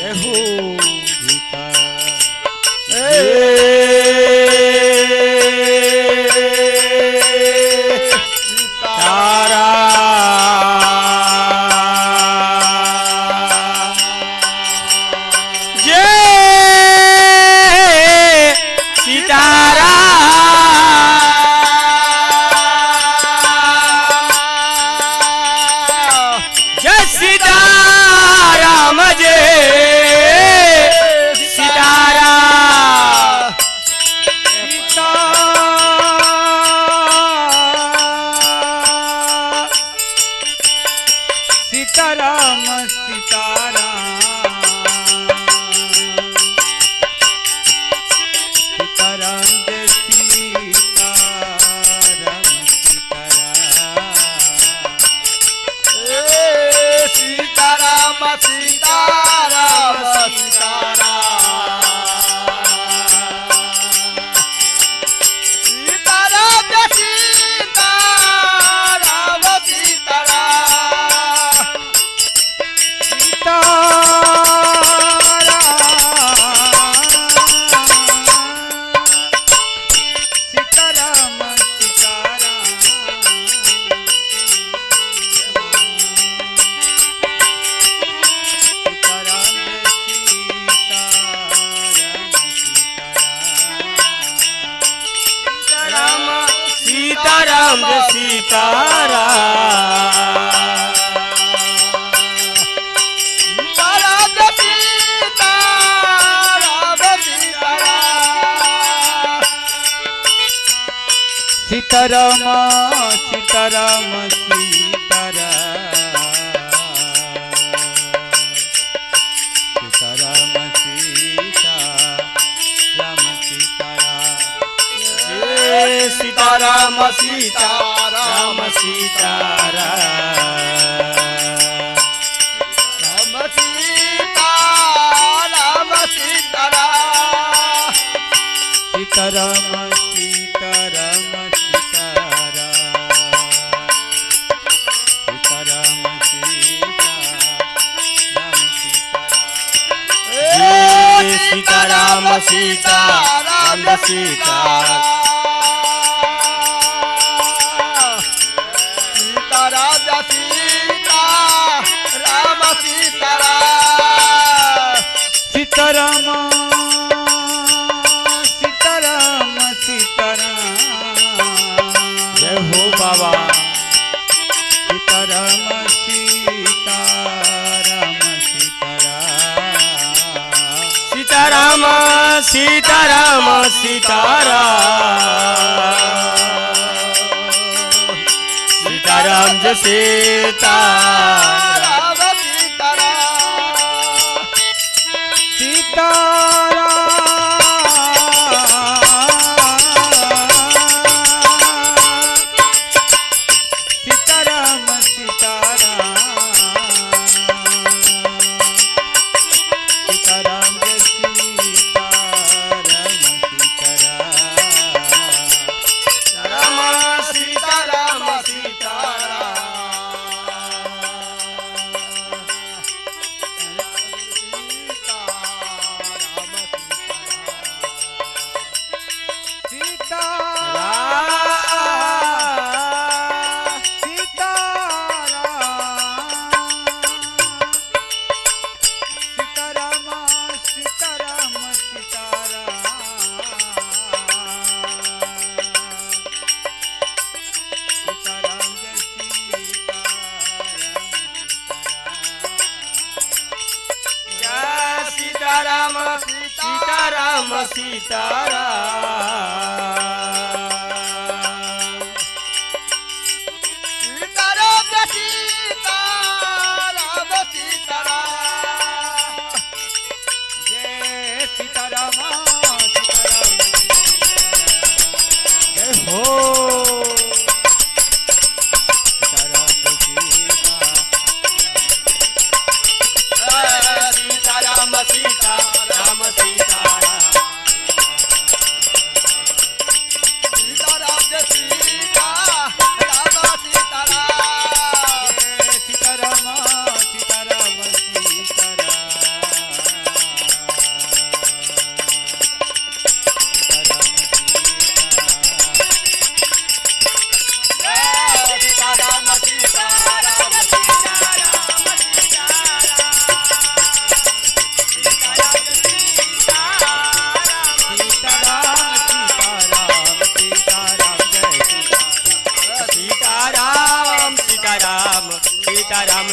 जय हो सीताराम सीताराम सीताराम सीताराम सीताराम सीताराम सीताराम सीताराम सीताराम सीताराम सीताराम जय हो बाबा सीताराम सीताराम सीताराम सीताराम सीताराम जय सीताराम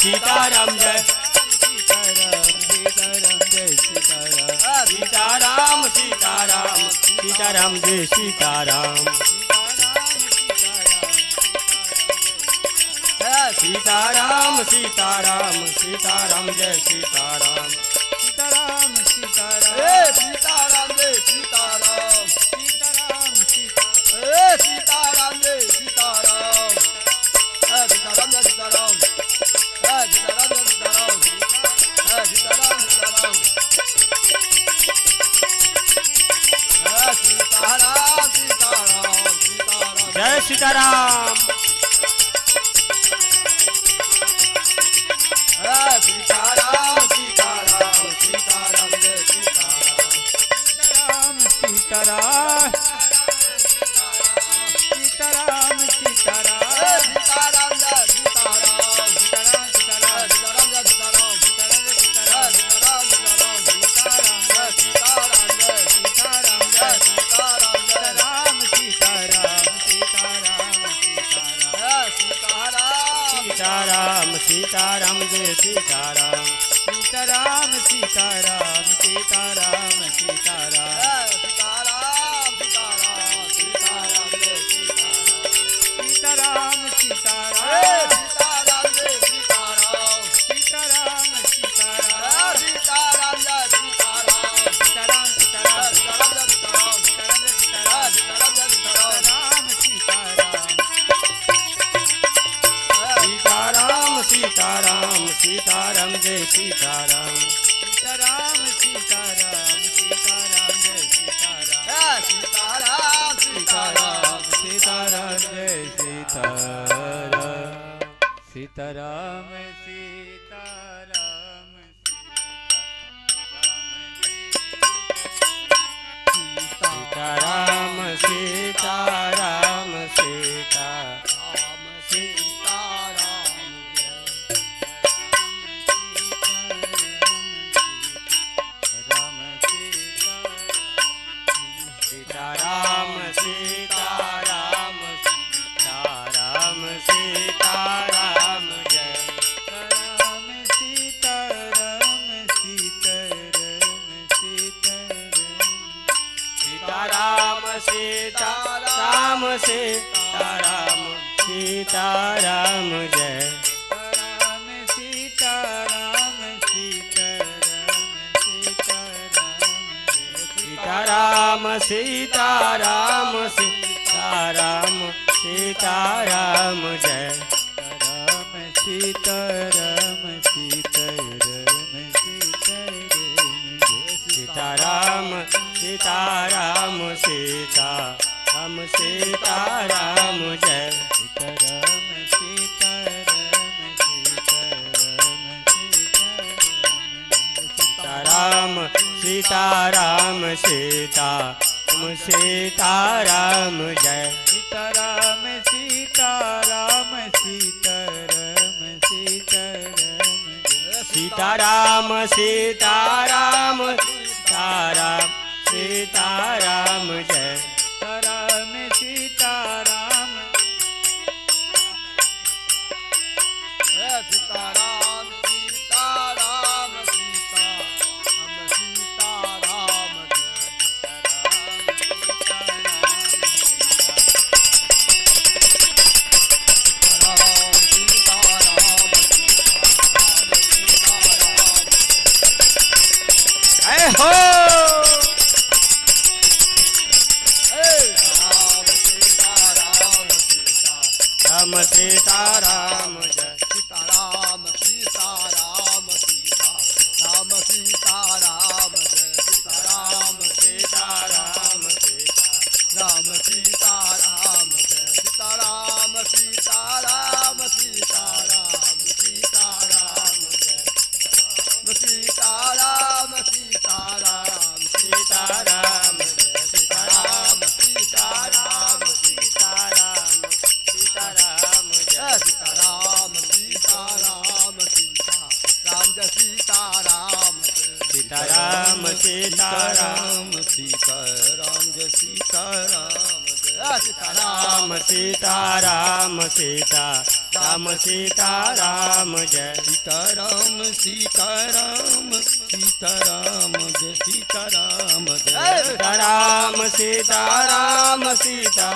सीताराम जय सीताराम सीताराम सीताराम जय सीताराम सीताराम सीताराम सीताराम जय सीताराम सीताराम सीताराम सीताराम जय सीताराम सीताराम सीताराम जय सीताराम सीताराम जय सीताराम सीताराम जय सीताराम सीताराम सीताराम सीताराम सीताराम सीताराम जय सीताराम सीताराम सीताराम सीताराम जय सीताराम सीताराम सीताराम सीताराम सीताराम सीताराम जय सीताराम सीताराम सीताराम सीताराम जय सीताराम सीताराम जय सीताराम सीताराम सीताराम सीताराम जय सीताराम जय सीताराम जय सीताराम सीताराम सीताराम सीताराम सीताराम सीताराम सीताराम जय सीताराम सीताराम सीताराम सीताराम सीताराम सीताराम सीताराम सीताराम जय सीताराम सीताराम सीताराम सीताराम जय सीताराम सीताराम सीताराम सीताराम जय सीताराम सीताराम सीताराम सीताराम जय सीताराम सीताराम जय सीताराम सीताराम जय सीताराम सीताराम सीताराम सीताराम जय सीताराम सीताराम सीताराम सीताराम जय सीताराम सीताराम सीताराम सीताराम जय सीताराम सीताराम सीताराम सीताराम सीताराम सीताराम सीताराम सीताराम सीताराम सीताराम जय राम सीताराम सीताराम सीताराम सीताराम सीताराम सीताराम सीताराम जय राम सीताराम सीताराम सीताराम सीताराम सीताराम सीताराम सीताराम जय राम सीताराम सीताराम सीताराम सीताराम सीताराम सीताराम जय सीताराम सीताराम सीताराम सीताराम सीताराम सीताराम जय सीताराम सीताराम सीताराम सीताराम सीताराम सीताराम सीताराम सीताराम जय सीताराम सीताराम सीताराम सीताराम सीताराम जय हो राम सीताराम जय सीताराम सीताराम सीताराम सीताराम जय सीताराम सीताराम राम सीताराम जय सीताराम सीताराम सीताराम सीताराम जय सीताराम सीताराम सीताराम जय सीताराम सीताराम सीताराम सीताराम जय सीताराम सीताराम सीताराम जय सीताराम सीताराम सीताराम सीताराम जय सीताराम सीताराम सीताराम सीताराम राम सीताराम जय सीताराम सीताराम सीताराम जय सीताराम जय सीताराम सीताराम सीता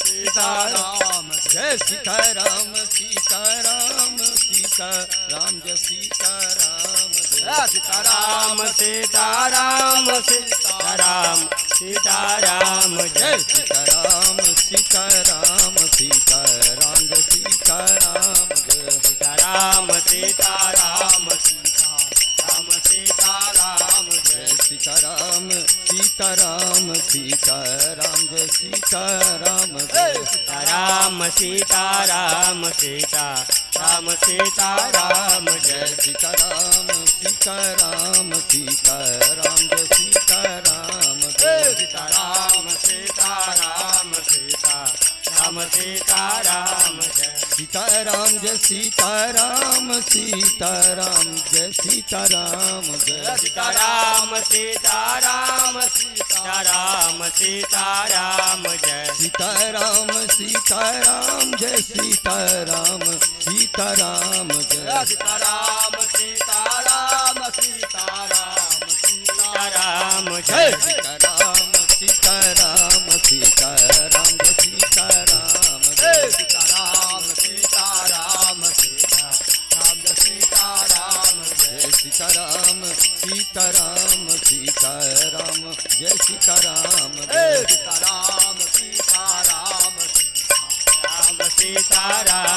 सीताराम जय सीताराम सीताराम सीताराम जय सीताराम जय सीताराम सीताराम सीताराम सीताराम जय सीताराम सीताराम सीताराम जय सीताराम जय सीताराम सीताराम सीताराम सीताराम जय सीताराम सीताराम सीताराम जय सीताराम जय सीताराम सीताराम सीताराम सीताराम जय जय सीताराम सीताराम सीताराम जय सीताराम जय सीताराम सीताराम सीताराम सीताराम जय सीताराम जय सीताराम सीताराम जय सीताराम जय सीताराम सीताराम सीताराम सीताराम जय सीताराम सीताराम जय सीताराम सीताराम जय सीताराम सीताराम सीताराम सीताराम जय जय सीताराम सीताराम सीताराम जय सीताराम जय सीताराम सीताराम सीताराम सीताराम जय सीताराम सीताराम सीताराम जय सीताराम जय सीताराम सीताराम सीताराम जय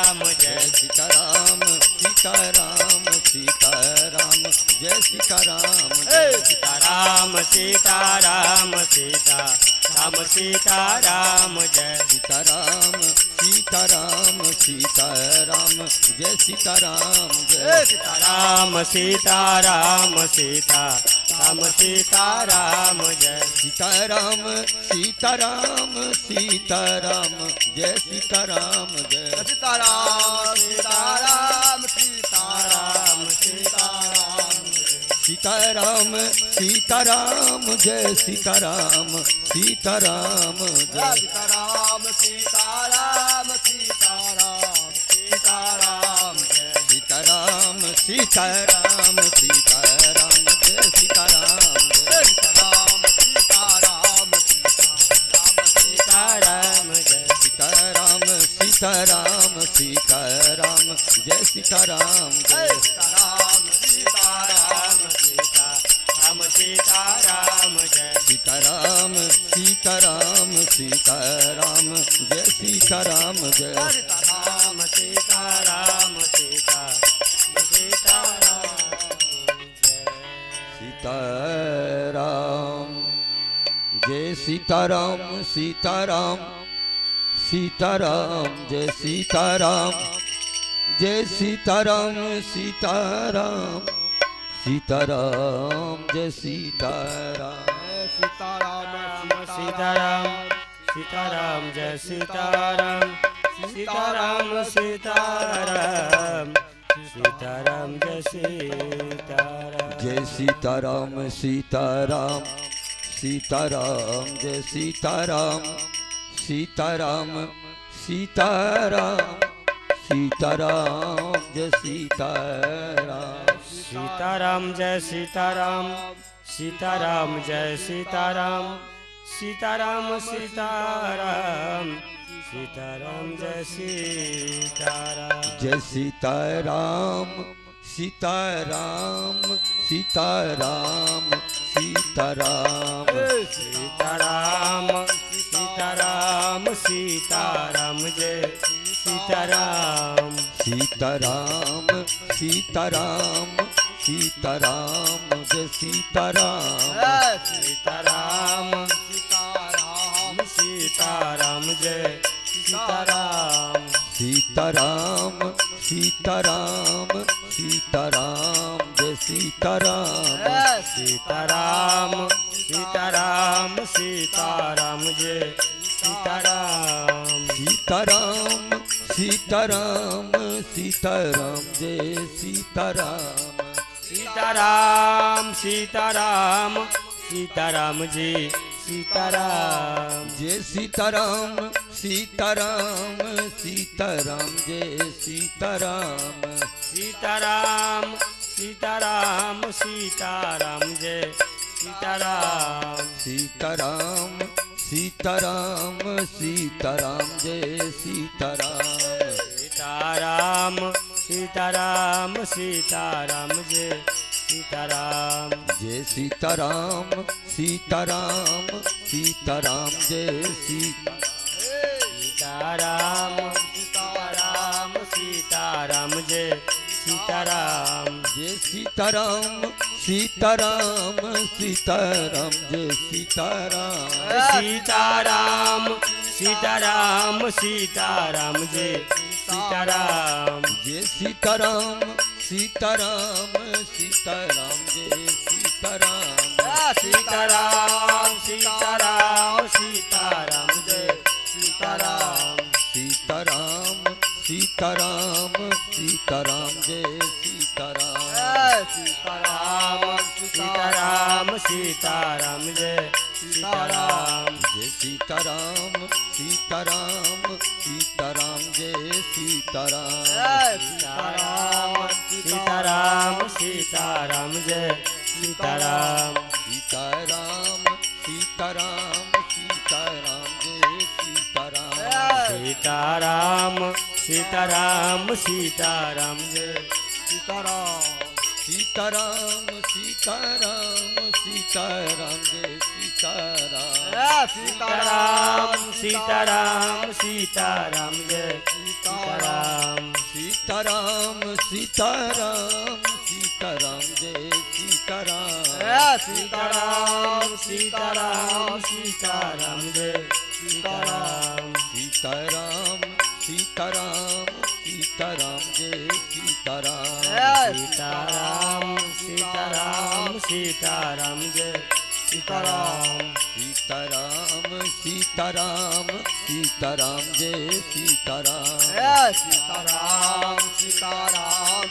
जय सीताराम सीताराम सीताराम जय सीताराम जय सीताराम सीताराम सीताराम सीताराम जय सीताराम सीताराम सीताराम जय सीताराम जय सीताराम सीताराम सीताराम सीताराम जय सीताराम सीताराम सीताराम जय सीताराम जय सीताराम सीताराम सीताराम सीताराम सीताराम सीताराम जय सीताराम सीताराम जय सीताराम सीताराम सीताराम सीताराम जय सीताराम सीताराम सीताराम जय सीताराम जय सीताराम सीताराम सीताराम जय सीताराम सीताराम सीताराम जय सीताराम जय सीताराम सीताराम सीताराम सीताराम जय सीताराम सीताराम सीताराम जय सीताराम जय सीताराम सीताराम सीताराम सीताराम जय सीताराम जय सीताराम सीताराम सीताराम जय सीताराम जय सीताराम सीताराम सीताराम जय सीताराम सीताराम सीताराम जय सीताराम सीताराम सीताराम सीताराम जय सीताराम जय सीताराम सीताराम सीताराम जय सीताराम सीताराम सीताराम सीताराम जय सीताराम सीताराम जय सीताराम सीताराम जय सीताराम सीताराम सीताराम सीताराम जय सीताराम जय सीताराम सीताराम सीताराम सीताराम सीताराम सीताराम सीताराम जय सीताराम सीताराम सीताराम सीताराम जय सीताराम सीताराम सीताराम सीताराम जय सीताराम सीताराम सीताराम सीताराम जय सीताराम सीताराम सीताराम सीताराम जय सीताराम सीताराम सीताराम सीताराम जय सीताराम सीताराम सीताराम सीताराम जी सीताराम जय सीताराम सीताराम सीताराम जय सीताराम सीताराम सीताराम सीताराम जय सीताराम सीताराम सीताराम सीताराम जय सीताराम सीताराम सीताराम सीताराम जय सीताराम जय सीताराम सीताराम सीताराम जय सीताराम सीताराम सीताराम जय सीताराम जय सीताराम सीताराम सीताराम जय सीताराम सीताराम सीताराम सीताराम जय सीताराम जय सीताराम सीताराम सीताराम जय सीताराम सीताराम सीताराम सीताराम जय सीताराम सीताराम सीताराम सीताराम जय सीताराम सीताराम सीताराम सीताराम जय सीताराम जय सीताराम सीताराम सीताराम जय सीताराम सीताराम सीताराम सीताराम जय सीताराम सीताराम सीताराम सीताराम जय सीताराम सीताराम सीताराम सीताराम जय सीताराम सीताराम सीताराम सीताराम जय सीताराम सीताराम सीताराम सीताराम जय सीताराम सीताराम सीताराम सीताराम जय सीताराम सीताराम सीताराम सीताराम जय सीताराम सीताराम सीताराम सीताराम जय सीताराम सीताराम सीताराम सीताराम जय सीताराम सीताराम सीताराम सीताराम जय सीताराम सीताराम सीताराम सीताराम जय सीताराम सीताराम सीताराम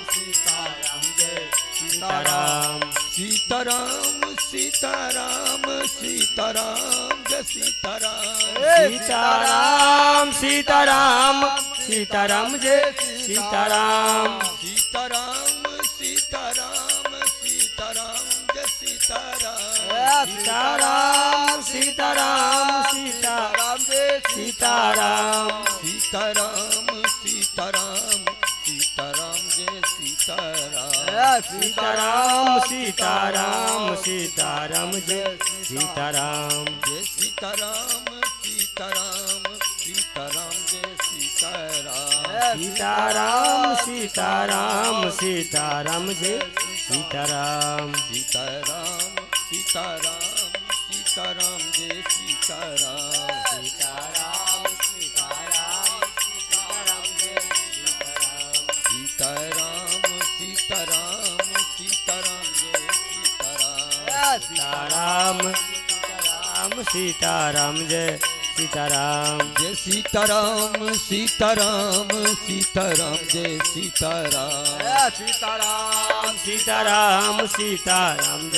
सीताराम जय सीताराम सीताराम सीताराम सीताराम जय सीताराम सीताराम सीताराम सीताराम जय सीताराम सीताराम सीताराम सीताराम जय सीताराम सीताराम सीताराम सीताराम जय सीताराम सीताराम सीताराम सीताराम जय सीताराम जय सीताराम सीताराम सीताराम जय सीताराम सीताराम सीताराम सीताराम जय सीताराम सीताराम सीताराम सीताराम जय सीताराम सीताराम सीताराम सीताराम जय सीताराम सीताराम सीताराम सीताराम सीताराम जय सीताराम सीताराम सीताराम सीताराम जय सीताराम सीताराम सीताराम सीताराम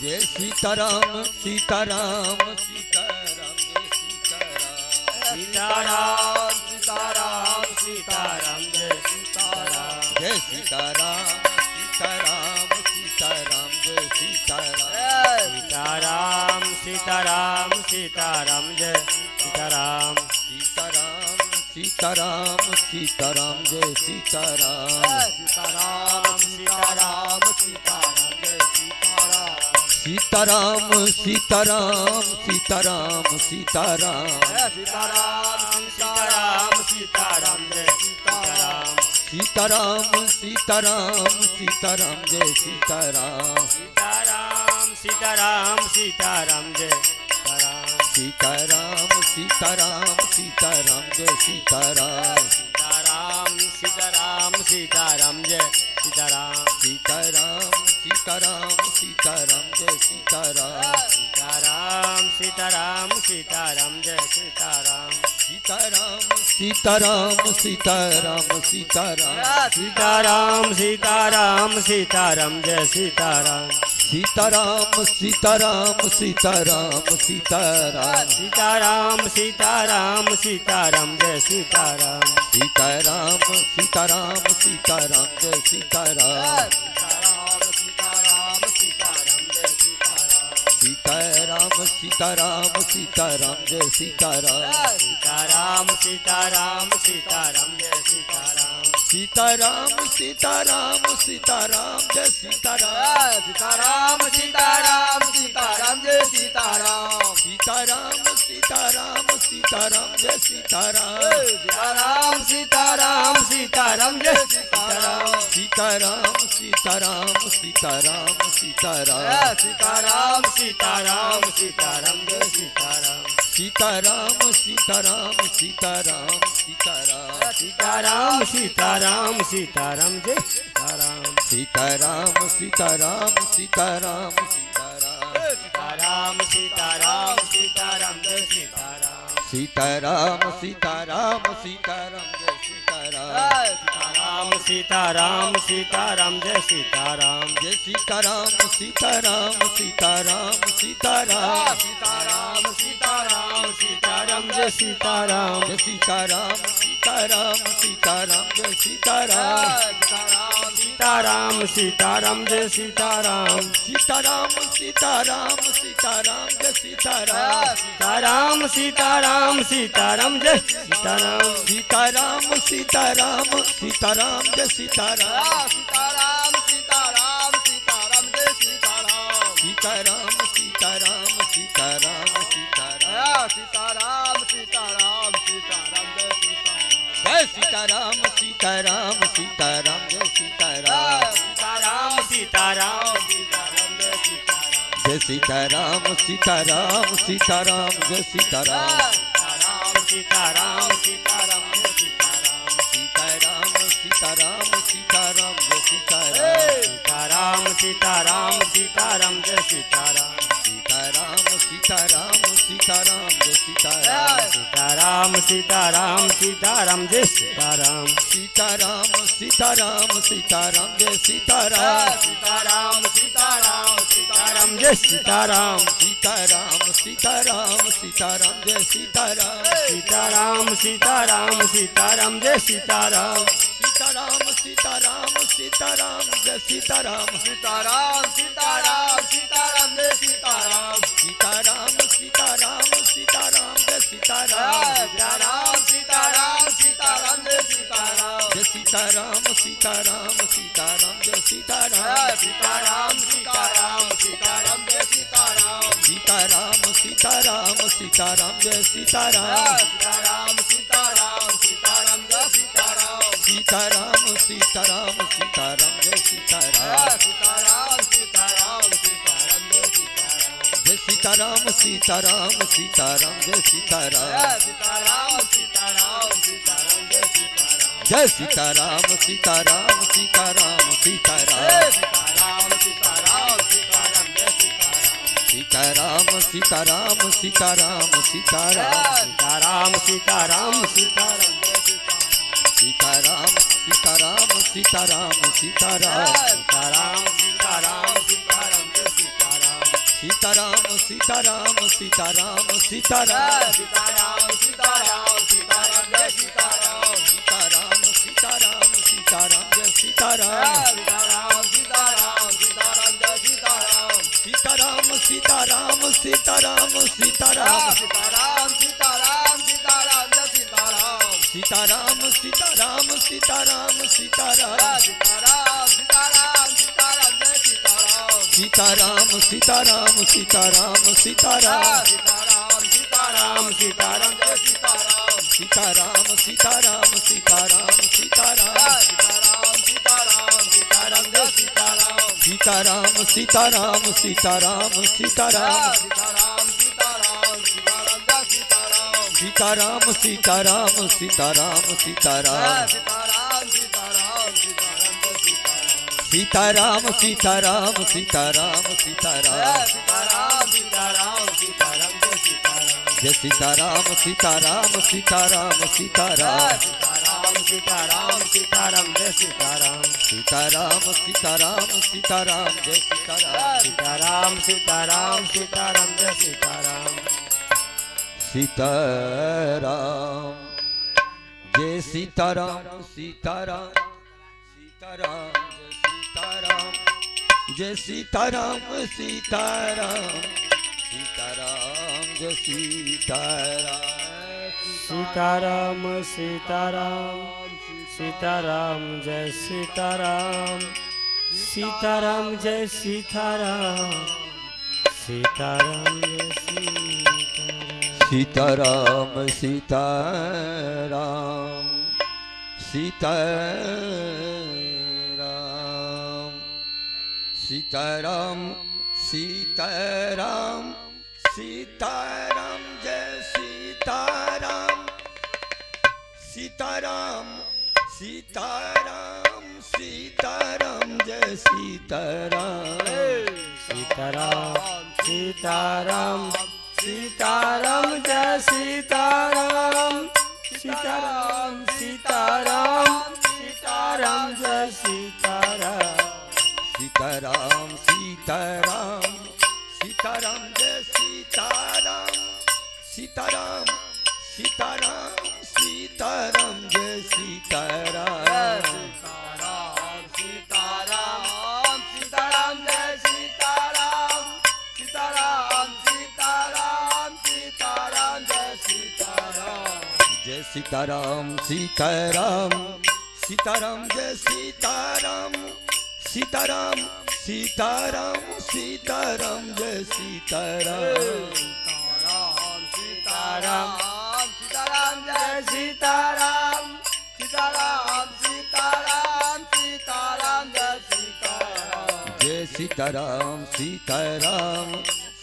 जय सीताराम जय सीताराम सीताराम सीताराम जय सीताराम सीताराम सीताराम सीताराम जय सीताराम जय सीताराम सीताराम सीताराम जय सीताराम सीताराम सीताराम सीताराम जय सीताराम सीताराम सीताराम सीताराम जय सीताराम सीताराम सीताराम सीताराम सीताराम सीताराम सीताराम जय सीताराम सीताराम सीताराम सीताराम जय सीताराम सीताराम सीताराम जय सीताराम सीताराम सीताराम सीताराम जय सीताराम सीताराम सीताराम जय सीताराम सीताराम सीताराम सीताराम जय सीताराम सीताराम सीताराम जय सीताराम सीताराम सीताराम सीताराम सीताराम सीताराम सीताराम सीताराम जय सीताराम सीताराम सीताराम सीताराम सीताराम सीताराम सीताराम सीताराम जय सीताराम सीताराम सीताराम सीताराम जय सीताराम सीताराम सीताराम सीताराम जय सीताराम सीताराम सीताराम सीताराम जय सीताराम सीताराम सीताराम सीताराम जय सीताराम सीताराम सीताराम सीताराम जय सीताराम सीताराम सीताराम सीताराम जय सीताराम सीताराम सीताराम सीताराम जय सीताराम सीताराम सीताराम सीताराम सीताराम सीताराम सीताराम सीताराम जय सीताराम सीताराम सीताराम सीताराम सीताराम सीताराम सीताराम सीताराम जय सीताराम सीताराम सीताराम सीताराम सीताराम सीताराम सीताराम सीताराम जय सीताराम सीताराम सीताराम सीताराम जय सीताराम सीताराम सीताराम सीताराम जय सीताराम जय सीताराम सीताराम सीताराम सीताराम सीताराम सीताराम सीताराम जय सीताराम जय सीताराम सीताराम सीताराम जय सीताराम सीताराम सीताराम जय सीताराम सीताराम सीताराम सीताराम जय सीताराम सीताराम सीताराम सीताराम जय सीताराम सीताराम सीताराम सीताराम जय सीताराम सीताराम सीताराम सीताराम जय सीताराम सीताराम सीताराम सीताराम सीताराम सीताराम सीताराम सीताराम जय सीताराम जय सीताराम सीताराम सीताराम जय सीताराम सीताराम सीताराम सीताराम जय सीताराम जय सीताराम सीताराम सीताराम जय सीताराम सीताराम सीताराम जय सीताराम सीताराम सीताराम सीताराम जय सीताराम सीताराम सीताराम सीताराम जय सीताराम सीताराम सीताराम सीताराम जय सीताराम सीताराम सीताराम सीताराम जय सीताराम सीताराम सीताराम सीताराम जय सीताराम सीताराम सीताराम सीताराम जय सीताराम सीताराम सीताराम सीताराम जय सीताराम सीताराम सीताराम सीताराम जय सीताराम सीताराम सीताराम सीताराम जय सीताराम सीताराम सीताराम सीताराम जय सीताराम सीताराम सीताराम सीताराम जय सीताराम सीताराम सीताराम सीताराम जय सीताराम जय सीताराम सीताराम सीताराम जय सीताराम सीताराम सीताराम सीताराम जय सीताराम सीताराम सीताराम सीताराम जय सीताराम सीताराम सीताराम सीताराम जय सीताराम सीताराम सीताराम सीताराम जय सीताराम सीताराम सीताराम सीताराम जय सीताराम जय सीताराम सीताराम सीताराम जय सीताराम सीताराम सीताराम सीताराम जय सीताराम जय सीताराम सीताराम सीताराम सीताराम सीताराम सीताराम सीताराम जय सीताराम सीताराम सीताराम सीताराम सीताराम सीताराम सीताराम सीताराम जय सीताराम सीताराम सीताराम सीताराम सीताराम सीताराम सीताराम सीताराम जय सीताराम सीताराम सीताराम सीताराम सीताराम सीताराम सीताराम सीताराम जय सीताराम सीताराम सीताराम सीताराम जय सीताराम सीताराम सीताराम सीताराम जय सीताराम सीताराम सीताराम सीताराम सीताराम सीताराम सीताराम सीताराम जय सीताराम सीताराम सीताराम सीताराम सीताराम सीताराम सीताराम सीताराम जय सीताराम सीताराम सीताराम सीताराम सीताराम सीताराम सीताराम सीताराम जय सीताराम सीताराम सीताराम सीताराम सीताराम सीताराम सीताराम सीताराम जय सीताराम सीताराम सीताराम सीताराम सीताराम सीताराम सीताराम सीताराम जय सीताराम सीताराम सीताराम सीताराम सीताराम सीताराम सीताराम सीताराम सीताराम सीताराम सीताराम सीताराम सीताराम सीताराम सीताराम जय सीताराम जय सीताराम सीताराम सीताराम सीताराम सीताराम जय सीताराम सीताराम सीताराम सीताराम जय सीताराम सीताराम सीताराम सीताराम जय सीताराम सीताराम जय सीताराम सीताराम सीताराम जय सीताराम सीताराम सीताराम जय सीताराम सीताराम सीताराम सीताराम जय सीताराम सीताराम जय सीताराम सीताराम जय सीताराम सीताराम सीताराम सीताराम सीताराम सीताराम सीताराम जय सीताराम सीताराम सीताराम सीताराम जय सीताराम सीताराम सीताराम सीताराम जय सीताराम सीताराम सीताराम सीताराम जय सीताराम सीताराम सीताराम सीताराम जय सीताराम सीताराम सीताराम सीताराम जय सीताराम सीताराम सीताराम जय सीताराम सीताराम सीताराम सीताराम जय सीताराम जय सीताराम सीताराम सीताराम जय सीताराम सीताराम सीताराम सीताराम जय सीताराम सीताराम सीताराम जय सीताराम सीताराम सीताराम सीताराम जय सीताराम जय सीताराम सीताराम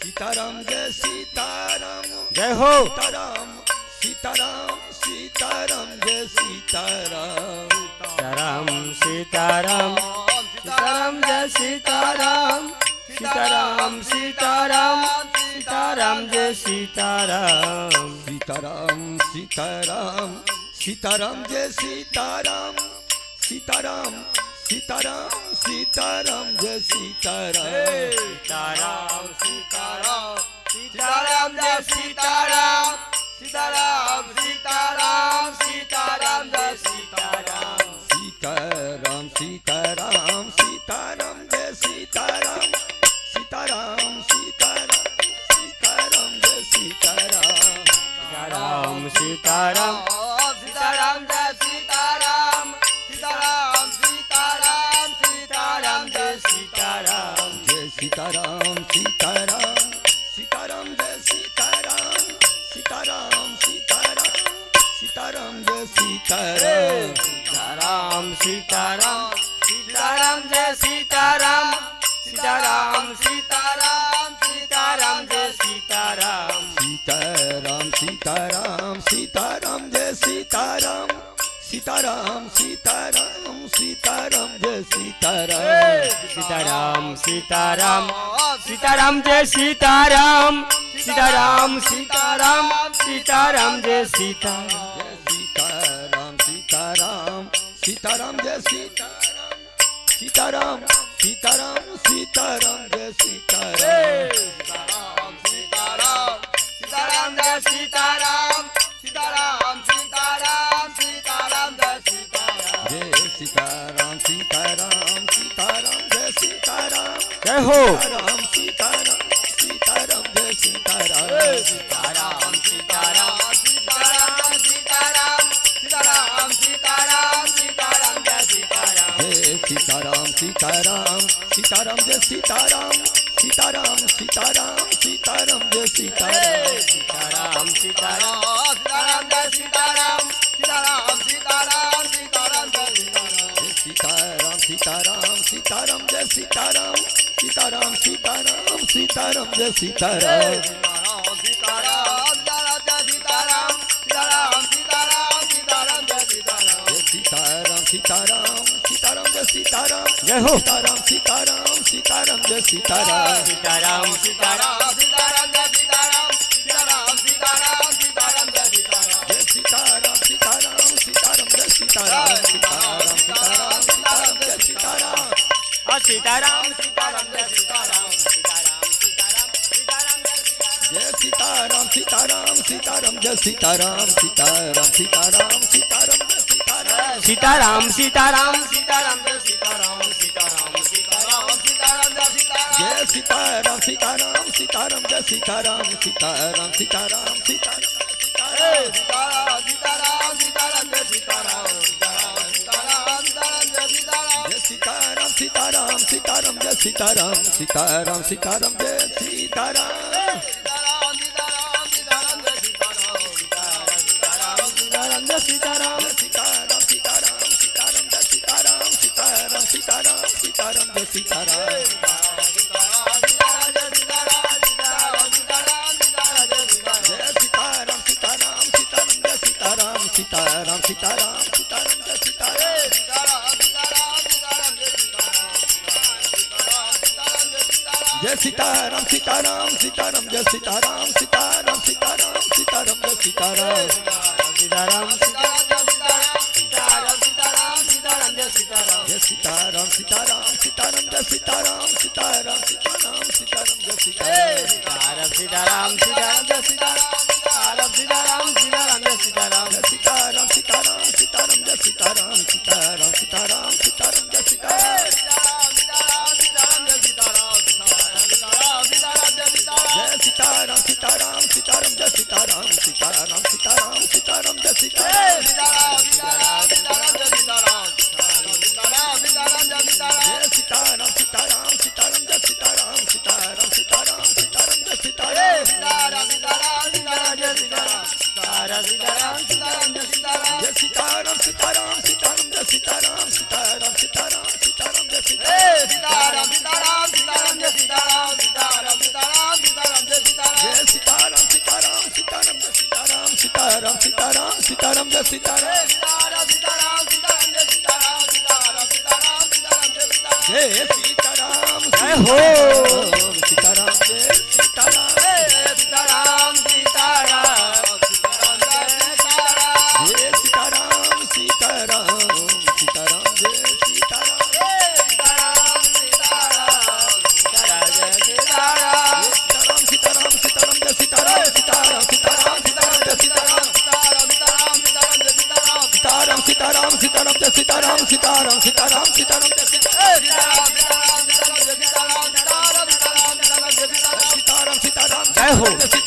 सीताराम जय सीताराम जय हो सीताराम सीताराम सीताराम जय सीताराम सीताराम सीताराम सीताराम जय सीताराम सीताराम सीताराम सीताराम जय सीताराम सीताराम सीताराम सीताराम जय सीताराम सीताराम सीताराम सीताराम जय सीताराम सीताराम सीताराम सीताराम जय सीताराम सीताराम सीताराम सीताराम जय सीताराम सीताराम सीताराम सीताराम जय सीताराम सीताराम सीताराम सीताराम जय सीताराम सीताराम सीताराम सीताराम जय सीताराम सीताराम सीताराम सीताराम जय सीताराम जय सीताराम सीताराम सीताराम जय सीताराम सीताराम सीताराम सीताराम जय सीताराम सीताराम सीताराम सीताराम जय सीताराम सीताराम सीताराम सीताराम जय सीताराम सीताराम सीताराम सीताराम जय सीताराम सीताराम सीताराम सीताराम जय सीताराम सीताराम सीताराम सीताराम जय सीताराम सीताराम सीताराम सीताराम जय सीताराम सीताराम सीताराम सीताराम जय सीताराम सीताराम सीताराम सीताराम जय सीताराम सीताराम सीताराम जय सीताराम सीताराम सीताराम सीताराम जय सीताराम जय सीताराम सीताराम सीताराम जय सीताराम जय हो सीताराम सीताराम सीताराम जय सीताराम सीताराम सीताराम सीताराम सीताराम सीताराम सीताराम सीताराम जय सीताराम जय सीताराम सीताराम सीताराम जय सीताराम सीताराम सीताराम सीताराम जय सीताराम सीताराम सीताराम सीताराम जय सीताराम सीताराम सीताराम सीताराम जय सीताराम जय सीताराम सीताराम सीताराम जय सीताराम सीताराम सीताराम सीताराम जय सीताराम सीताराम सीताराम जय सीताराम जय हो सीताराम सीताराम सीताराम जय सीताराम सीताराम सीताराम जय सीताराम सीताराम सीताराम जय सीताराम सीताराम सीताराम सीताराम जय सीताराम सीताराम सीताराम जय सीताराम सीताराम सीताराम सीताराम जय सीताराम सीताराम सीताराम जय सीताराम सीताराम सीताराम सीताराम जय सीताराम सीताराम सीताराम सीताराम जय सीताराम सीताराम सीताराम सीताराम जय सीताराम सीताराम सीताराम जय सीताराम सीताराम सीताराम सीताराम सीताराम सीताराम जय सीताराम सीताराम सीताराम जय सीताराम जय सीताराम सीताराम सीताराम सीताराम जय सीताराम सीताराम सीताराम सीताराम जय सीताराम सीताराम सीताराम सीताराम जय सीताराम जय सीताराम सीताराम सीताराम जय सीताराम सीताराम सीताराम सीताराम जय सीताराम सीताराम जय सीताराम सीताराम सीताराम जय सीताराम सीताराम सीताराम सीताराम जय सीताराम सीताराम सीताराम जय सीताराम सीताराम सीताराम जय सीताराम सीताराम सीताराम सीताराम जय सीताराम सीताराम सीताराम सीताराम जय सीताराम जय सीताराम सीताराम सीताराम जय सीताराम सीताराम सीताराम सीताराम जय सीताराम जय सीताराम सीताराम सीताराम जय सीताराम सीताराम सीताराम सीताराम जय सीताराम जय सीताराम सीताराम सीताराम जय सीताराम सीताराम सीताराम सीताराम जय सीताराम जय सीताराम सीताराम सीताराम जय सीताराम सीताराम सीताराम सीताराम जय सीताराम जय सीताराम जय हो सीताराम जय सीताराम सीताराम सीताराम जय सीताराम सीताराम सीताराम जय सीताराम सीताराम सीताराम जय सीताराम सीताराम सीताराम सीताराम जय सीताराम सीताराम सीताराम सीताराम जय सीताराम सीताराम सीताराम सीताराम जय सीताराम सीताराम जय हो सीताराम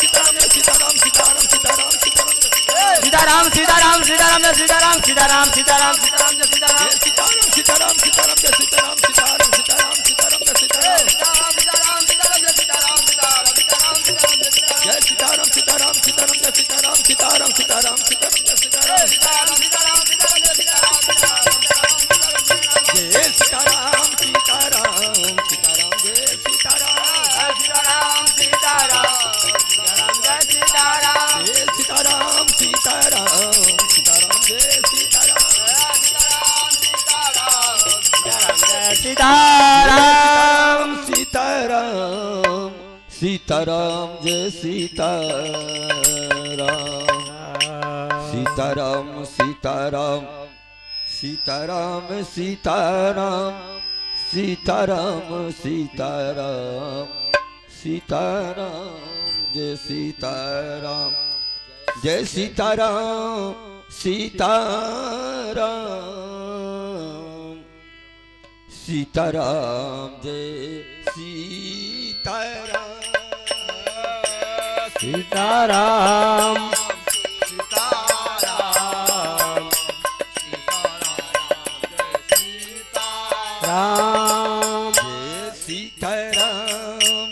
सीताराम सीताराम सीताराम जय सीताराम सीताराम सीताराम सीताराम जय सीताराम सीताराम सीताराम सीताराम जय सीताराम सीताराम सीताराम सीताराम जय सीताराम सीताराम सीताराम सीताराम सीताराम सीताराम सीताराम जय सीताराम सीताराम सीताराम सीताराम जय सीताराम सीताराम सीताराम सीताराम जय सीताराम सीताराम सीताराम सीताराम जय सीताराम जय सीताराम सीताराम सीताराम जय सीताराम सीताराम सीताराम सीताराम जय सीताराम जय सीताराम सीताराम सीताराम जय सीताराम सीताराम सीताराम सीताराम जय सीताराम जय सीताराम सीताराम सीताराम जय सीताराम सीताराम सीताराम सीताराम जय सीताराम सीताराम सीताराम सीताराम सीताराम सीताराम सीताराम जय सीताराम जय सीताराम सीताराम सीताराम जय सीताराम सीताराम राम जय सीताराम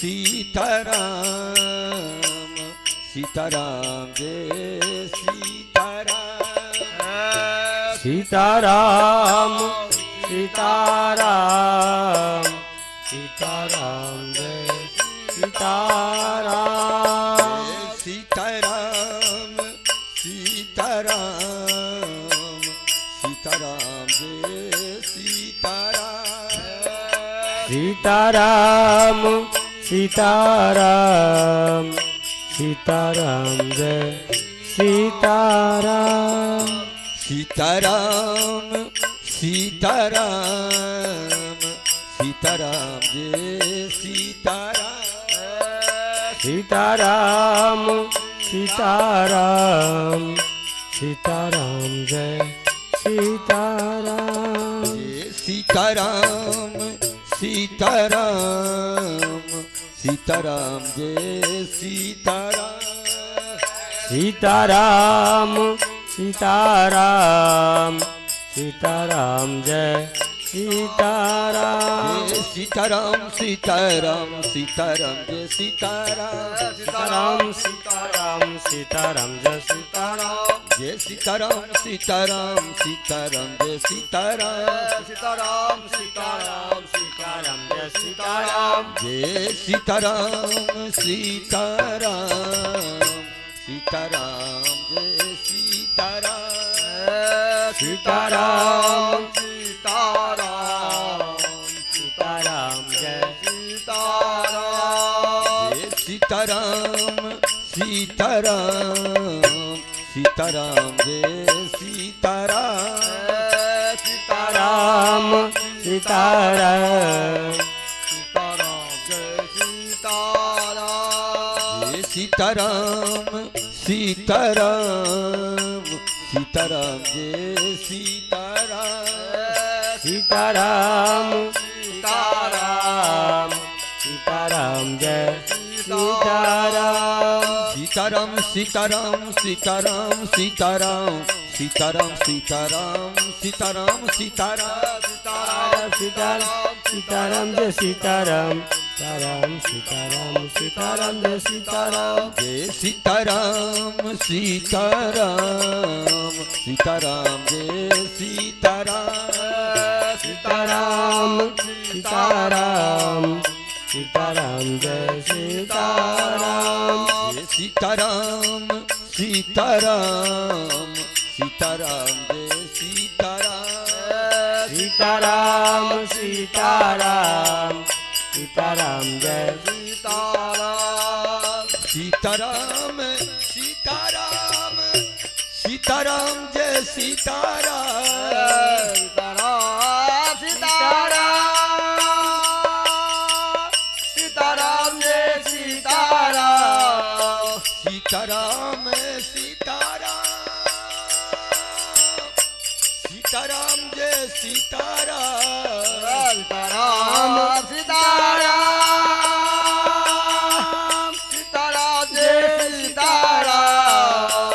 सीताराम सीताराम जय सीताराम सीताराम सीताराम सीताराम जय सीताराम सीताराम सीताराम सीताराम जय सीताराम सीताराम सीताराम सीताराम जय सीताराम सीताराम सीताराम सीताराम जय सीताराम सीताराम सीताराम सीताराम जय सीताराम जय सीताराम सीताराम सीताराम जय सीताराम सीताराम सीताराम सीताराम जय सीताराम जय सीताराम सीताराम सीताराम जय सीताराम सीताराम सीताराम सीताराम जय सीताराम जय सीताराम सीताराम सीताराम जय सीताराम सीताराम सीताराम सीताराम जय सीताराम जय सीताराम सीताराम सीताराम जय सीताराम सीताराम सीताराम सीताराम जय सीताराम जय सीताराम सीताराम सीताराम जय सीताराम सीताराम सीताराम सीताराम जय सीताराम जय सीताराम सीताराम सीताराम जय सीताराम सीताराम सीताराम सीताराम जय सीताराम सीताराम सीताराम सीताराम सीताराम सीताराम सीताराम सीताराम सीताराम सीताराम सीताराम जय सीताराम सीताराम सीताराम सीताराम जय सीताराम जय सीताराम सीताराम सीताराम जय सीताराम सीताराम सीताराम सीताराम जय सीताराम जय सीताराम सीताराम सीताराम जय सीताराम सीताराम सीताराम सीताराम जय सीताराम सीताराम सीताराम सीताराम जय सीताराम सीताराम सीताराम सीताराम जय सीताराम सीताराम सीताराम सीताराम जय सीताराम सीताराम सीताराम सीताराम जय सीताराम सीताराम सीताराम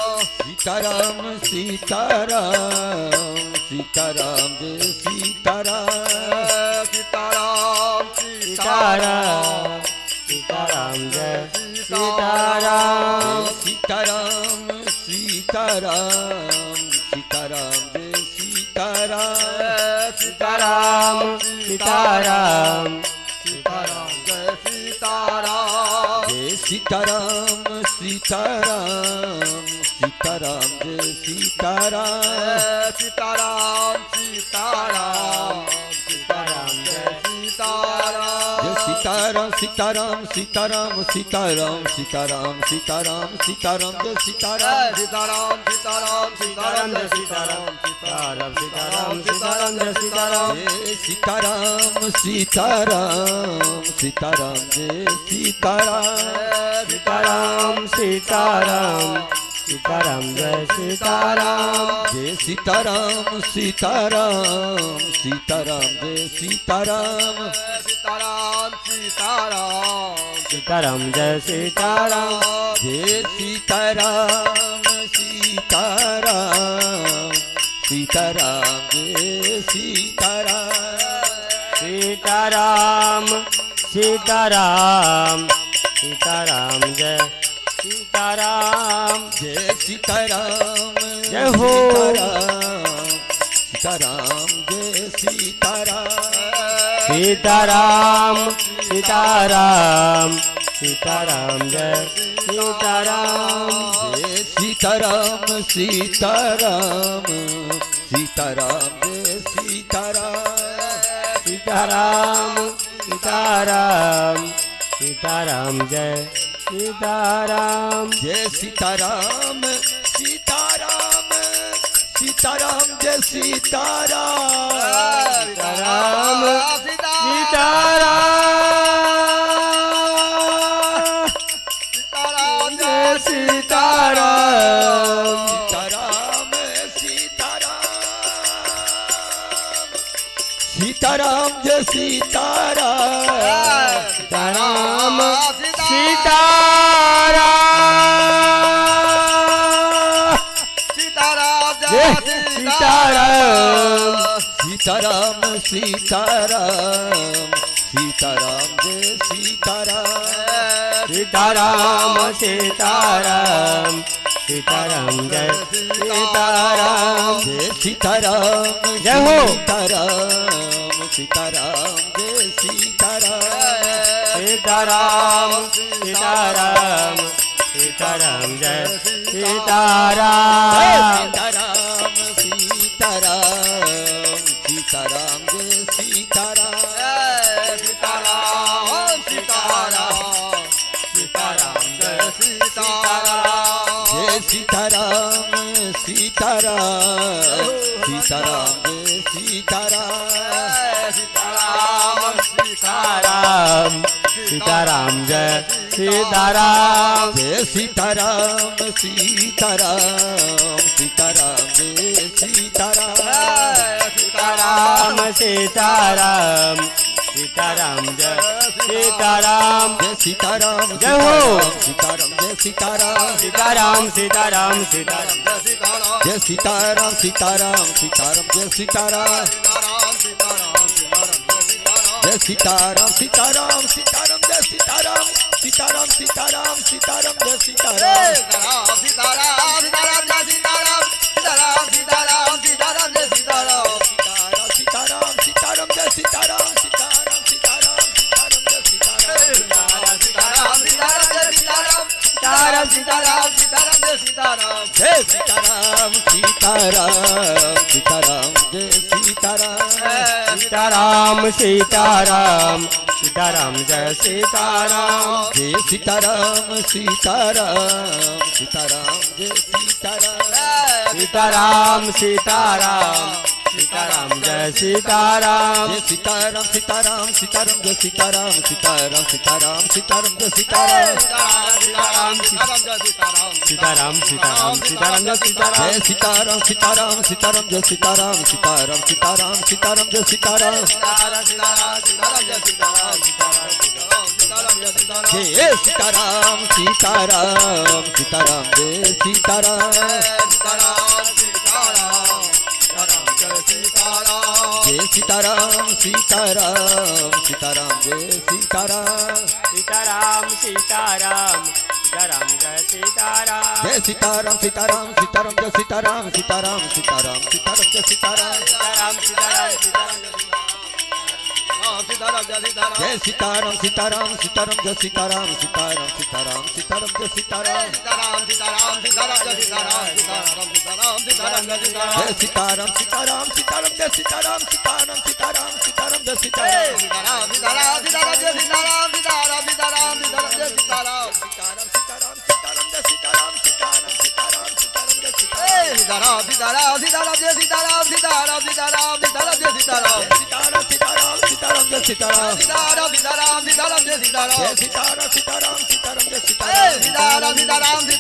सीताराम जय सीताराम सीताराम सीताराम सीताराम जय सीताराम सीताराम सीताराम सीताराम जय सीताराम सीताराम सीताराम सीताराम जय सीताराम जय सीताराम सीताराम सीताराम जय सीताराम सीताराम सीताराम सीताराम जय सीताराम जय सीताराम सीताराम सीताराम सीताराम सीताराम सीताराम सीताराम जय सीताराम सीताराम सीताराम सीताराम जय सीताराम सीताराम सीताराम सीताराम जय सीताराम जय सीताराम सीताराम सीताराम जय सीताराम सीताराम सीताराम सीताराम जय सीताराम जय सीताराम सीताराम सीताराम जय सीताराम सीताराम सीताराम सीताराम जय सीताराम जय सीताराम सीताराम सीताराम जय सीताराम सीताराम सीताराम सीताराम जय सीताराम जय सीताराम जय हो। सीताराम जय सीताराम सीताराम सीताराम सीताराम जय सीताराम जय सीताराम सीताराम सीताराम जय सीताराम सीताराम सीताराम सीताराम जय सीताराम जय सीताराम सीताराम सीताराम जय सीताराम सीताराम सीताराम जय सीताराम सीताराम सीताराम सीताराम जय सीताराम सीताराम सीताराम जय सीताराम सीताराम सीताराम सीताराम जय सीताराम सीताराम सीताराम सीताराम जय सीताराम जय सीताराम जय हो। सीताराम सीताराम जय सीताराम सीताराम सीताराम सीताराम जय सीताराम सीताराम सीताराम सीताराम जय सीताराम सीताराम सीताराम सीताराम जय सीताराम जय सीताराम सीताराम सीताराम जय सीताराम सीताराम सीताराम सीताराम जय सीताराम जय सीताराम सीताराम सीताराम जय सीताराम सीताराम सीताराम सीताराम जय सीताराम जय सीताराम जय हो। सीताराम जय सीताराम सीताराम सीताराम सीताराम जय सीताराम सीताराम सीताराम जय सीताराम जय सीताराम सीताराम सीताराम जय सीताराम सीताराम सीताराम सीताराम जय सीताराम सीताराम सीताराम जय सीताराम सीताराम सीताराम सीताराम जय सीताराम सीताराम सीताराम जय सीताराम सीताराम सीताराम जय सीताराम सीताराम सीताराम सीताराम जय सीताराम जय सीताराम सीताराम सीताराम जय सीताराम सीताराम सीताराम सीताराम जय सीताराम जय सीताराम सीताराम सीताराम जय सीताराम सीताराम सीताराम सीताराम जय सीताराम सीताराम सीताराम सीताराम जय सीताराम जय सीताराम सीताराम सीताराम जय सीताराम सीताराम सीताराम सीताराम जय सीताराम जय सीताराम सीताराम सीताराम जय सीताराम जय सीताराम सीताराम सीताराम जय सीताराम सीताराम सीताराम सीताराम जय सीताराम जय सीताराम सीताराम सीताराम जय सीताराम सीताराम सीताराम सीताराम जय सीताराम सीताराम सीताराम सीताराम जय सीताराम सीताराम सीताराम जय सीताराम सीताराम सीताराम सीताराम जय सीताराम जय सीताराम सीताराम सीताराम जय सीताराम सीताराम सीताराम सीताराम जय सीताराम सीताराम सीताराम सीताराम जय सीताराम सीताराम सीताराम सीताराम जय सीताराम सीताराम सीताराम सीताराम जय सीताराम सीताराम सीताराम सीताराम जय सीताराम सीताराम सीताराम सीताराम जय सीताराम सीताराम सीताराम सीताराम जय सीताराम जय सीताराम सीताराम सीताराम जय सीताराम सीताराम सीताराम सीताराम जय सीताराम जय सीताराम सीताराम सीताराम जय सीताराम सीताराम सीताराम सीताराम जय सीताराम जय सीताराम सीताराम सीताराम जय सीताराम सीताराम सीताराम सीताराम जय सीताराम जय सीताराम सीताराम सीताराम जय सीताराम सीताराम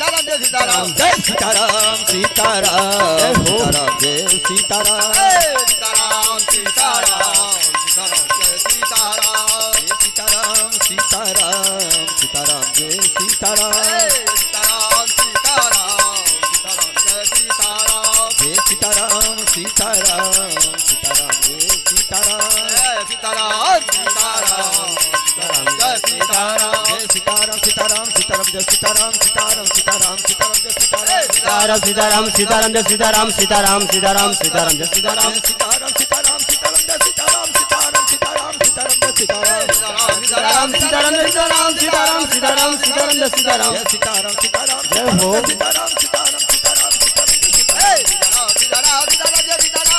सीताराम सीताराम जय सीताराम जय सीताराम सीताराम सीताराम जय सीताराम सीताराम सीताराम सीताराम जय सीताराम सीताराम सीताराम जय सीताराम सीताराम सीताराम सीताराम जय सीताराम जय सीताराम सीताराम सीताराम जय सीताराम सीताराम सीताराम सीताराम जय सीताराम सीताराम सीताराम जय सीताराम सीताराम सीताराम सीताराम जय सीताराम जय सीताराम सीताराम जय हो। सीताराम सीताराम सीताराम सीताराम जय सीताराम सीताराम सीताराम जय सीताराम सीताराम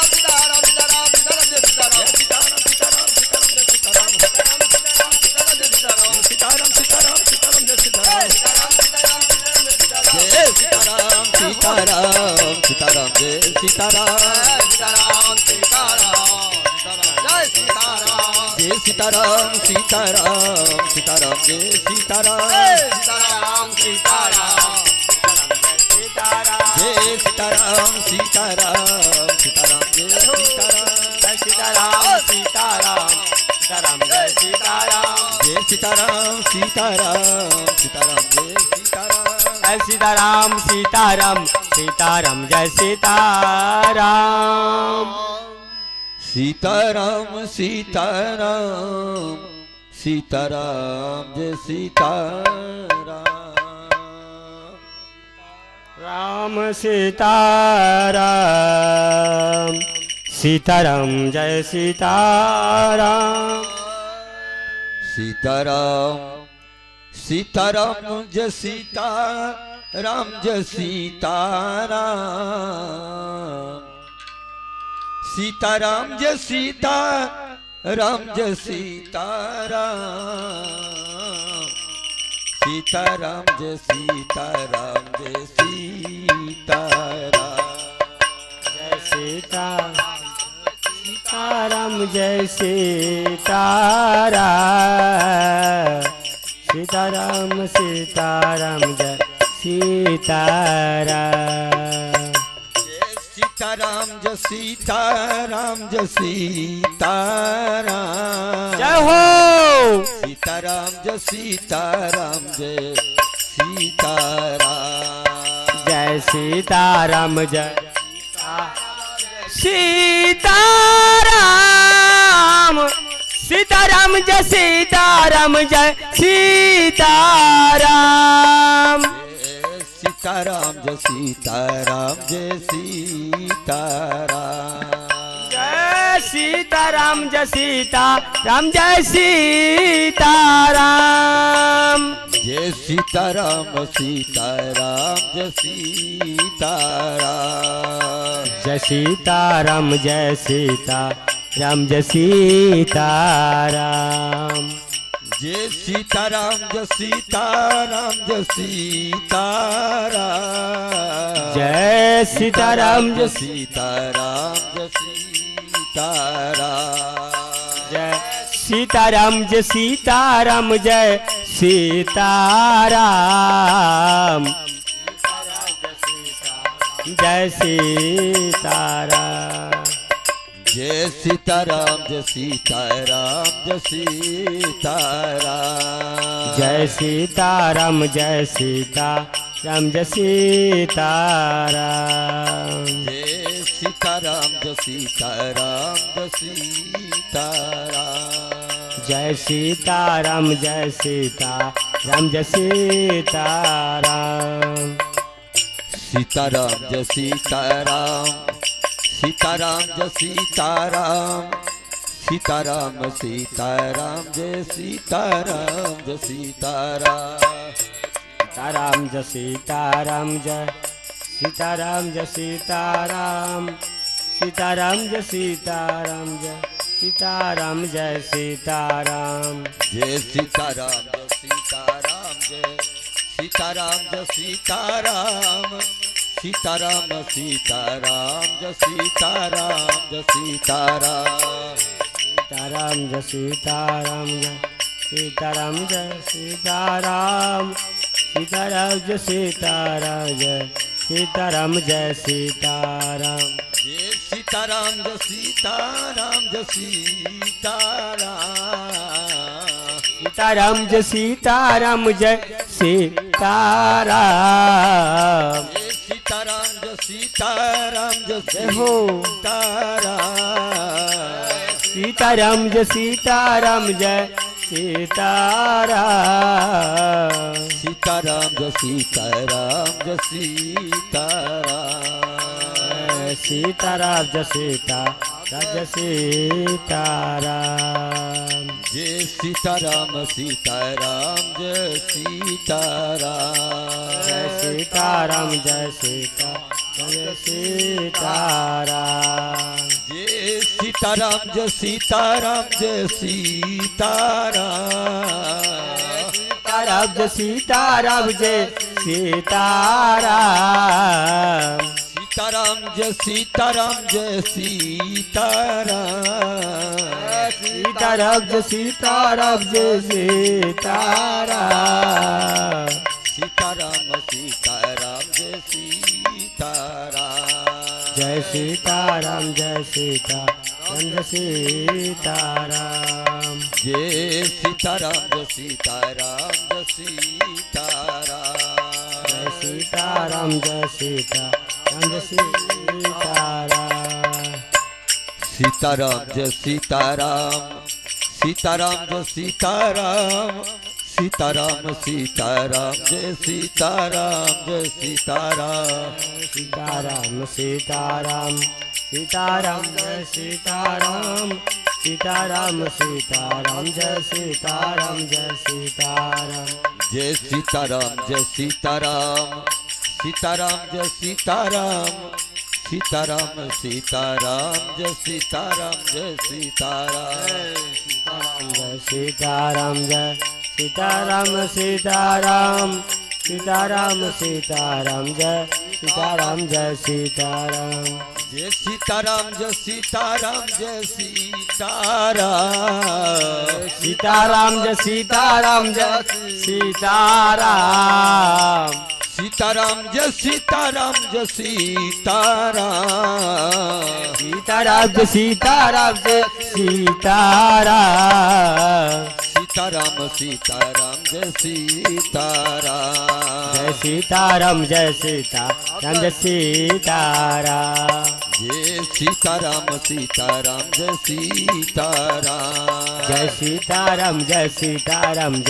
सीताराम सीताराम जय सीताराम सीताराम सीताराम सीताराम जय सीताराम सीताराम सीताराम सीताराम जय सीताराम सीताराम जय सीताराम सीताराम सीताराम जय सीताराम सीताराम सीताराम जय सीताराम जय सीताराम सीताराम सीताराम जय सीताराम सीताराम सीताराम जय सीताराम सीताराम सीताराम जय सीताराम सीताराम सीताराम सीताराम जय सीताराम जय सीताराम सीताराम सीताराम जय सीताराम जय सीताराम सीताराम सीताराम जय सीताराम सीताराम सीताराम सीताराम जय सीताराम राम सीताराम सीताराम जय सीताराम सीताराम सीताराम जय सीताराम जय सीताराम सीताराम जय सीताराम जय सीताराम सीताराम जय सीताराम जय सीताराम जय सीताराम जय सीताराम सीताराम सीताराम जय सीताराम सीताराम जय सीताराम जय सीताराम जय हो सीताराम जय सीताराम जय सीताराम जय सीताराम जय सीताराम सीताराम जय सीताराम जय सीताराम सीताराम जय सीताराम जय सीताराम जय सीताराम जय सीताराम जय सीताराम जय सीताराम सीताराम जय सीताराम जय सीताराम जय सीताराम जय सीताराम जय सीताराम जय सीताराम जय सीताराम जय सीताराम जय जय सीताराम जय सीताराम जय सीताराम जय सीताराम जय सीताराम जय सीताराम जय सीताराम जय सीताराम जय सीताराम जय सीताराम जय सीताराम जय सीताराम जय सीताराम जय सीताराम जय सीताराम जय सीताराम जय सीताराम जय सीताराम सीताराम जय सीताराम सीताराम जय सीताराम सीताराम सीताराम जय सीताराम जय सीताराम सीताराम जय सीताराम जय सीताराम जय सीताराम सीताराम जय सीताराम जय सीताराम जय सीताराम जय सीताराम जय सीताराम जय सीताराम जय सीताराम सीताराम सीताराम जय सीताराम जय सीताराम सीताराम जय सीताराम जय सीताराम जय सीताराम सीताराम जय सीताराम जय सीताराम जय सीताराम जय सीताराम जय सीताराम जय सीताराम सीताराम जय सीताराम जय सीताराम जय सीताराम जय सीताराम जय जय हो सीताराम सीताराम जय सीताराम जय सीताराम सीताराम जय सीताराम जय सीताराम सीताराम जय सीताराम जय सीताराम जय सीताराम सीताराम जय सीताराम जय सीताराम जय सीताराम जय सीताराम जय सीताराम जय सीताराम जय सीताराम सीताराम जय सीताराम जय सीताराम सीताराम जय सीताराम जय सीताराम सीताराम जय सीताराम जय सीताराम सीताराम सीताराम जय सीताराम जय सीताराम जय सीताराम जय सीताराम जय सीताराम जय सीताराम जय सीताराम जय सीताराम जय सीताराम जय सीताराम सीताराम जय सीताराम सीताराम जय सीताराम सीताराम सीताराम जय सीताराम जय सीताराम सीताराम सीताराम सीताराम जय सीताराम सीताराम सीताराम जय सीताराम जय सीताराम जय सीताराम जय सीताराम सीताराम जय सीताराम सीताराम सीताराम जय सीताराम जय सीताराम जय सीताराम जय सीताराम सीताराम सीताराम सीताराम जय सीताराम जय सीताराम जय सीताराम जय सीताराम जय सीताराम सीताराम जय सीताराम जय सीताराम सीताराम जय सीताराम जय सीताराम सीताराम जय सीताराम जय सीताराम सीताराम सीताराम जय सीताराम जय सीताराम जय सीताराम जय सीताराम जय सीताराम सीताराम जय सीताराम जय सीताराम जय सीताराम जय सीताराम जय सीताराम जय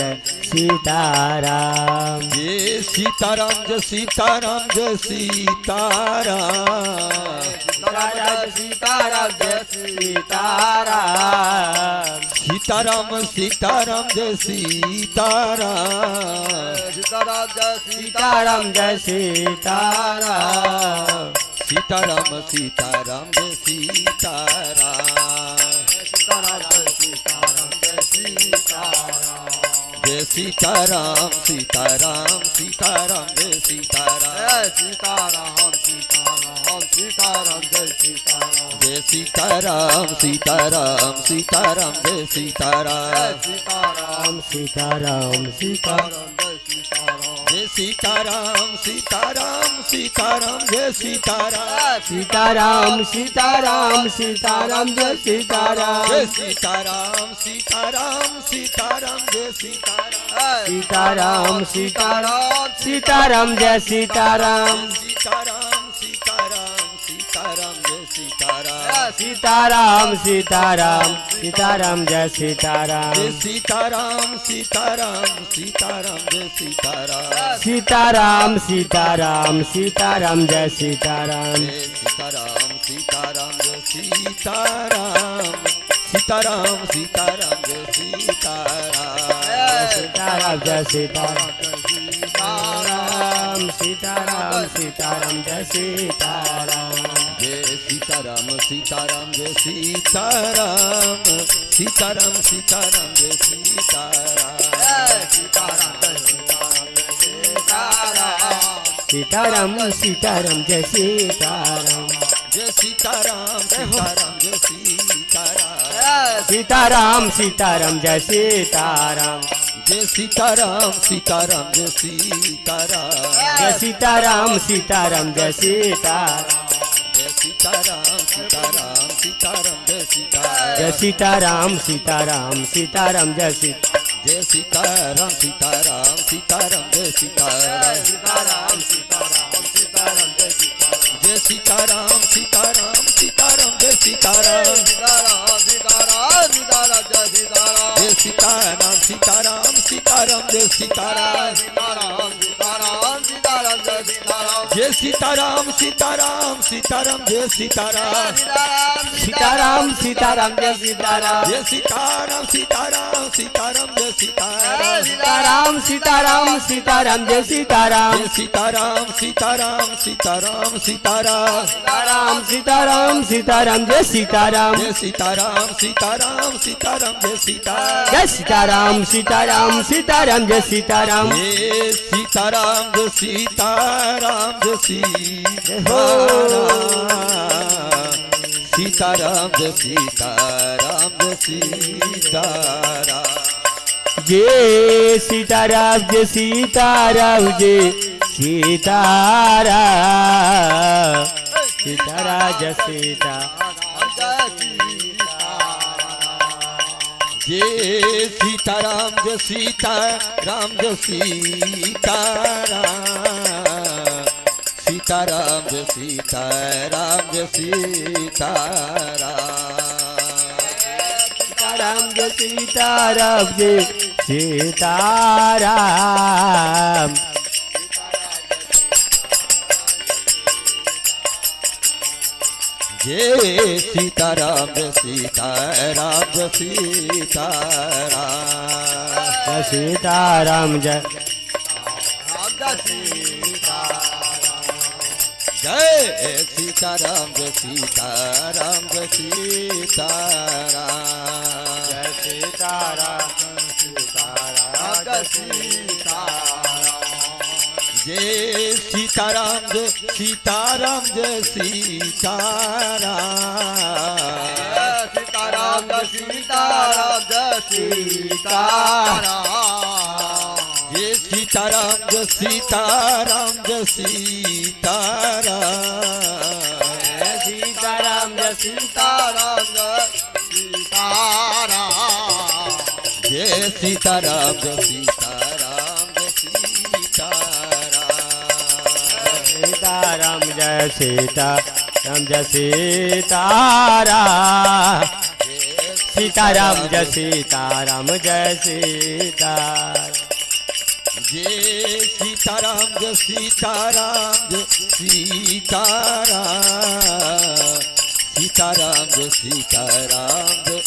सीताराम जय सीताराम सीताराम जय सीताराम सीताराम सीताराम जय सीताराम सीताराम जय सीताराम सीताराम सीताराम जय सीताराम जय सीताराम सीताराम सीताराम जय सीताराम जय सीताराम सीताराम सीताराम जय सीताराम सीताराम सीताराम जय सीताराम सीताराम सीताराम जय सीताराम सीताराम सीताराम सीताराम जय सीताराम जय सीताराम सीताराम सीताराम जय सीताराम सीताराम सीताराम सीताराम जय सीताराम सीताराम सीताराम सीताराम जय सीताराम सीताराम सीताराम सीताराम जय सीताराम जय सीताराम सीताराम सीताराम जय सीताराम सीताराम सीताराम सीताराम जय सीताराम जय सीताराम सीताराम जय सीताराम सीताराम सीताराम जय सीताराम सीताराम जय सीताराम सीताराम सीताराम जय सीताराम जय सीताराम सीताराम जय सीताराम सीताराम सीताराम जय सीताराम सीताराम जय सीताराम जय सीताराम सीताराम जय सीताराम सीताराम सीताराम जय सीताराम जय सीताराम सीताराम जय सीताराम जय सीताराम सीताराम जय सीताराम जय सीताराम सीताराम सीताराम जय सीताराम जय सीताराम सीताराम सीताराम जय सीताराम जय सीताराम सीताराम सीताराम जय सीताराम जय सीताराम सीताराम सीताराम जय सीताराम जय सीताराम सीताराम सीताराम जय सीताराम जय सीताराम सीताराम सीताराम जय सीताराम सीताराम सीताराम जय सीताराम जय सीताराम सीताराम सीताराम जय सीताराम सीताराम सीताराम सीताराम जय सीताराम जय सीताराम सीताराम सीताराम सीताराम सीताराम सीताराम सीताराम जय सीताराम जय सीताराम सीताराम सीताराम जय सीताराम जय सीताराम सीताराम सीताराम जय सीताराम जय सीताराम जय सीताराम जय सीताराम जय सीताराम जय सीताराम जय सीताराम जय सीताराम जय सीताराम सीताराम जय सीताराम जय सीताराम जय सीताराम जय सीताराम सीताराम जय सीताराम जय सीताराम सीताराम जय सीताराम जय सीताराम जय सीताराम जय सीताराम जय सीताराम जय सीताराम जय जय सीताराम जय सीताराम जय सीताराम जय सीताराम सीताराम जय सीताराम जय सीताराम जय सीताराम जय सीताराम सीताराम जय सीताराम जय सीताराम जय सीताराम जय सीताराम जय सीताराम सीताराम जय सीताराम जय जय सीताराम सीताराम जय सीताराम जय सीताराम सीताराम जय सीताराम जय सीताराम सीताराम जय सीताराम जय सीताराम जय सीताराम जय सीताराम जय सीताराम सीताराम जय सीताराम जय